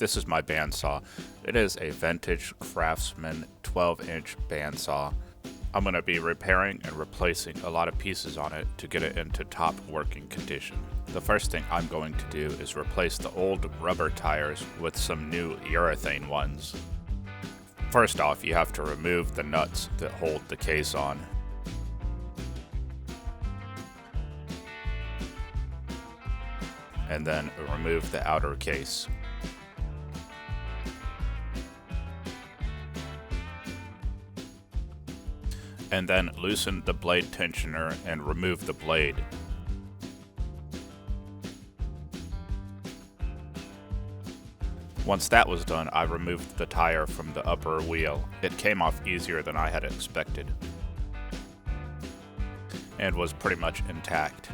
This is my bandsaw. It is a vintage Craftsman 12-inch bandsaw. I'm going to be repairing and replacing a lot of pieces on it to get it into top working condition. The first thing I'm going to do is replace the old rubber tires with some new urethane ones. First off, you have to remove the nuts that hold the case on. And then remove the outer case. And then loosen the blade tensioner and remove the blade. Once that was done, I removed the tire from the upper wheel. It came off easier than I had expected, and was pretty much intact.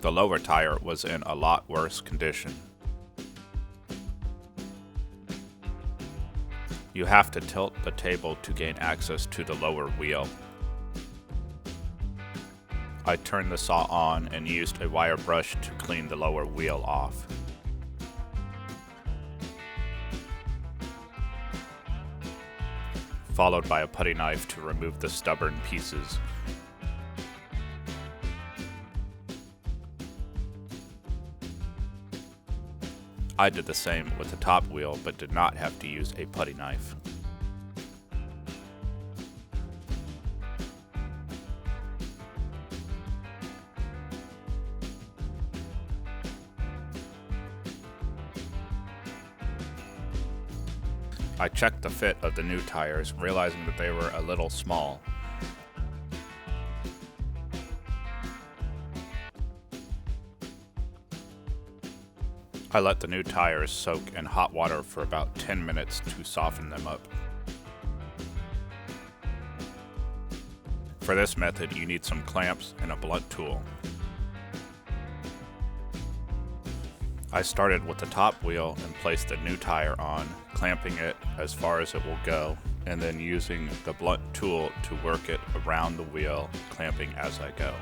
The lower tire was in a lot worse condition. You have to tilt the table to gain access to the lower wheel. I turned the saw on and used a wire brush to clean the lower wheel off. Followed by a putty knife to remove the stubborn pieces. I did the same with the top wheel, but did not have to use a putty knife. I checked the fit of the new tires, realizing that they were a little small. I let the new tires soak in hot water for about 10 minutes to soften them up. For this method, you need some clamps and a blunt tool. I started with the top wheel and placed the new tire on, clamping it as far as it will go, and then using the blunt tool to work it around the wheel, clamping as I go.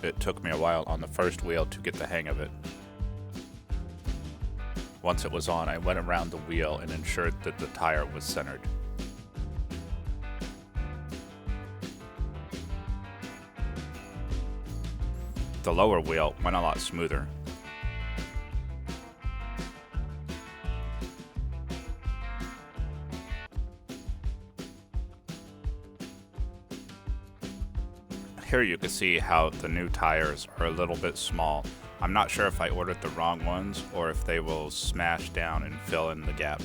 It took me a while on the first wheel to get the hang of it. Once it was on, I went around the wheel and ensured that the tire was centered. The lower wheel went a lot smoother. Here you can see how the new tires are a little bit small. I'm not sure if I ordered the wrong ones or if they will smash down and fill in the gap.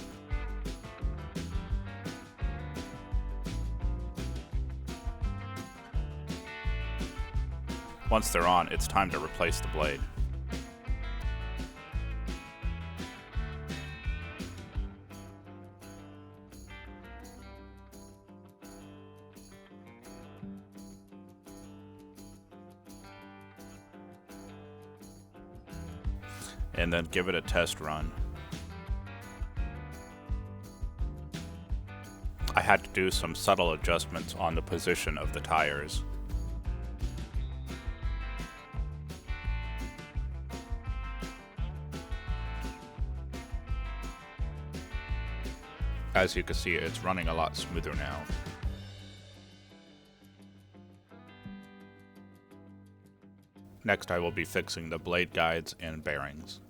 Once they're on, it's time to replace the blade. And then give it a test run. I had to do some subtle adjustments on the position of the tires. As you can see, it's running a lot smoother now. Next, I will be fixing the blade guides and bearings.